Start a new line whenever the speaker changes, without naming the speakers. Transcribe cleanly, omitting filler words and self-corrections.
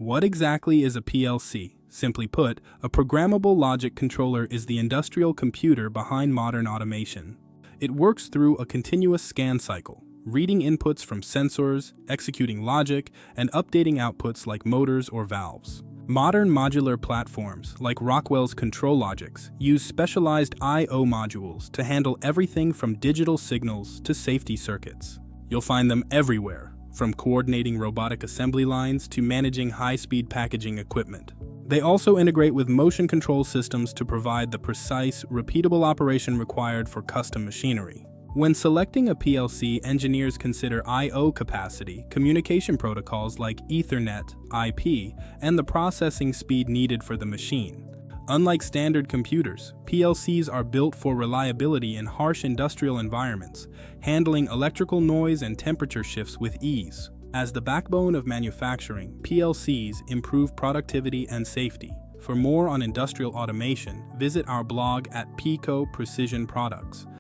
What exactly is a PLC? Simply put, a programmable logic controller is the industrial computer behind modern automation. It works through a continuous scan cycle, reading inputs from sensors, executing logic, and updating outputs like motors or valves. Modern modular platforms, like Rockwell's ControlLogix, use specialized I/O modules to handle everything from digital signals to safety circuits. You'll find them everywhere, from coordinating robotic assembly lines to managing high-speed packaging equipment. They also integrate with motion control systems to provide the precise, repeatable operation required for custom machinery. When selecting a PLC, engineers consider I/O capacity, communication protocols like Ethernet, IP, and the processing speed needed for the machine. Unlike standard computers, PLCs are built for reliability in harsh industrial environments, handling electrical noise and temperature shifts with ease. As the backbone of manufacturing, PLCs improve productivity and safety. For more on industrial automation, visit our blog at Pico Precision Products.